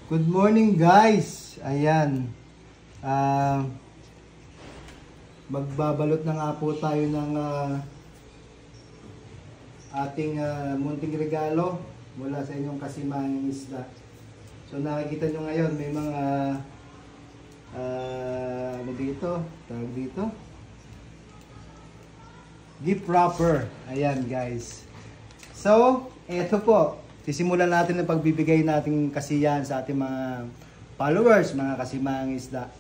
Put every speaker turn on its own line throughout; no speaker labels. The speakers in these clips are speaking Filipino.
Good morning guys. Ayan. Magbabalot na nga po tayo ng ating munting regalo mula sa inyong kasimanging isda. So nakikita nyo ngayon may mga ano dito? Tawag dito? Gift wrapper. Ayan guys. So, eto po. Sisimulan natin ang pagbibigay nating kasiyahan sa ating mga followers, mga kasimanging isda.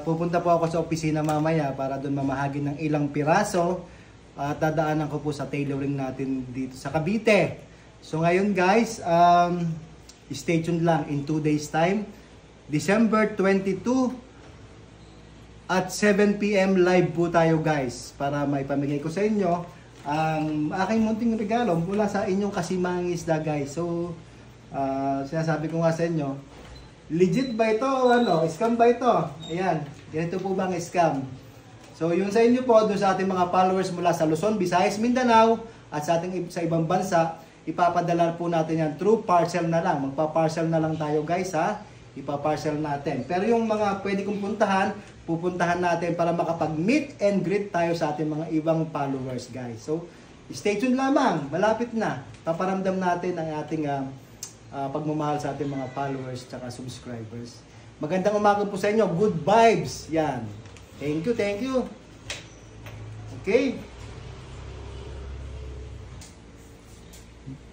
Pupunta po ako sa opisina mamaya para doon mamahagi ng ilang piraso at dadaanan ko po sa tailoring natin dito sa Cavite. So ngayon guys, stay tuned lang in 2 days time. December 22 at 7 PM live po tayo guys para may pamigay ko sa inyo ang aking munting regalo mula sa inyong kasimanging isda guys. So sinasabi ko nga sa inyo, legit ba ito o ano? Scam ba ito? Ayan, ganito po bang scam? So yun sa inyo po, doon sa ating mga followers mula sa Luzon, Visayas, Mindanao at sa ibang bansa, ipapadala po natin yan through parcel na lang. Magpa-parcel na lang tayo guys ha. Ipa-parcel natin. Pero yung mga pwede kong puntahan, pupuntahan natin para makapag-meet and greet tayo sa ating mga ibang followers guys. So stay tuned lamang, malapit na. Paparamdam natin ang ating pagmamahal sa ating mga followers at subscribers. Magandang umaga po sa inyo. Good vibes. Yan. Thank you, thank you. Okay.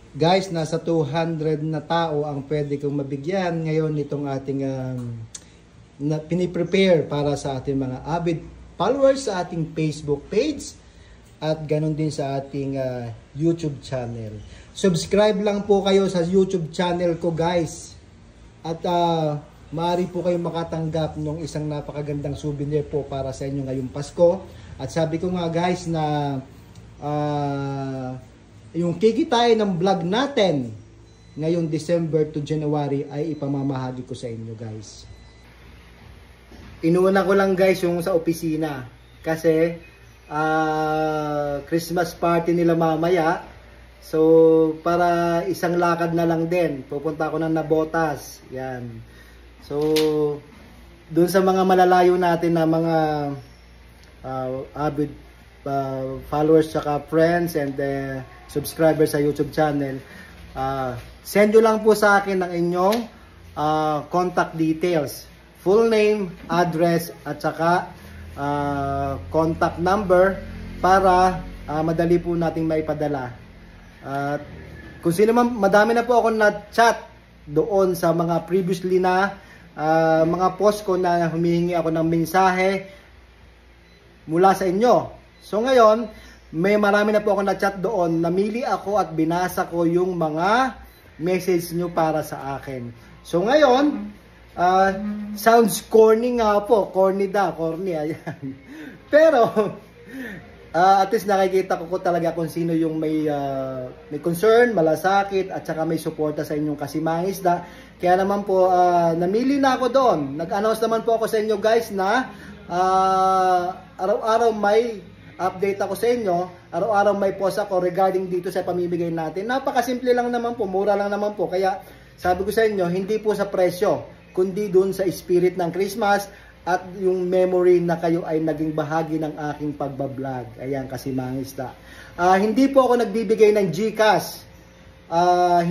Guys, nasa 200 na tao ang pwede kong mabigyan ngayon itong ating piniprepare para sa ating mga avid followers sa ating Facebook page at ganun din sa ating YouTube channel. Subscribe lang po kayo sa YouTube channel ko guys at maaari po kayong makatanggap ng isang napakagandang souvenir po para sa inyo ngayong Pasko. At sabi ko nga guys na yung kikitain ng vlog natin ngayong December to January ay ipamamahagi ko sa inyo guys. Inuuna ko lang guys yung sa opisina kasi Christmas party nila mamaya. So para isang lakad na lang din, pupunta ako ng Nabotas. Yan. So doon sa mga malalayo natin na mga avid followers saka friends and subscribers sa YouTube channel, send nyo lang po sa akin ang inyong contact details, full name, address at saka contact number para madali po nating maipadala. At kung sino man, madami na po ako na chat doon sa mga previously na mga post ko na humihingi ako ng mensahe mula sa inyo. So ngayon, may marami na po ako na chat doon. Namili ako at binasa ko yung mga message nyo para sa akin. So ngayon, sounds corny nga po. Corny. Ayan. Pero, at least nakikita ko talaga kung sino yung may concern, malasakit, at saka may suporta sa inyong kasimanging isda. Kaya naman po, namili na ako doon. Nag-announce naman po ako sa inyo guys na araw-araw may update ako sa inyo, araw-araw may post ako regarding dito sa pamimigay natin. Napakasimple lang naman po, mura lang naman po. Kaya sabi ko sa inyo, hindi po sa presyo, kundi dun sa spirit ng Christmas at yung memory na kayo ay naging bahagi ng aking pagbablog. Ayan, kasimanging isda. Hindi po ako nagbibigay ng GCash.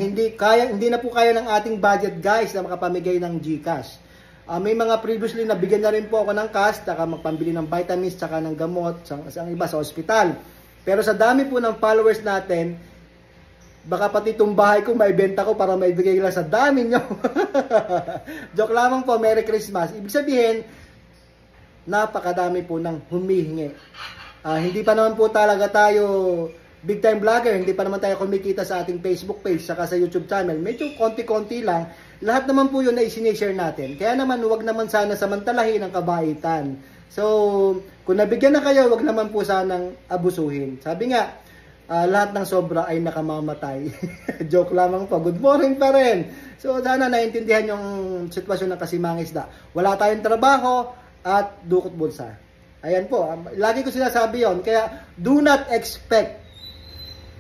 Hindi na po kaya ng ating budget guys na makapamigay ng GCash. May mga previously nabigyan na rin po ako ng cash, saka magpambili ng vitamins, saka ng gamot, sa iba sa ospital. Pero sa dami po ng followers natin, baka pati itong bahay ko maibenta ko para maibigay lang sa dami nyo. Joke lamang po, Merry Christmas. Ibig sabihin, napakadami po ng humihingi. Hindi pa naman po talaga tayo big time vlogger, hindi pa naman tayo kumikita sa ating Facebook page, saka sa YouTube channel. Medyo konti-konti lang. Lahat naman po yun na isinishare natin. Kaya naman, huwag naman sana samantalahin ang kabaitan. So, kung nabigyan na kayo, huwag naman po sanang abusuhin. Sabi nga, lahat ng sobra ay nakamamatay. Joke lamang po. Good morning pa rin. So, sana naintindihan yung sitwasyon ng kasimanging isda. Wala tayong trabaho at dukot bulsa. Ayan po. Lagi ko sinasabi yon. Kaya, do not expect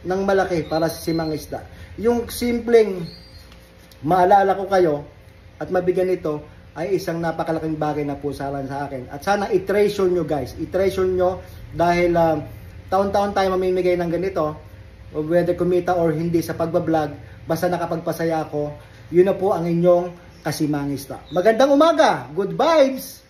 ng malaki para sa simanging isda. Yung simpleng maalala ko kayo, at mabigyan ito ay isang napakalaking bagay na po sa akin. At sana i-treasure nyo guys, i-treasure nyo dahil taon-taon tayo mamimigay ng ganito, whether kumita or hindi sa pagbablog, basta nakapagpasaya ako, yun na po ang inyong Kasimangista. Magandang umaga, good vibes!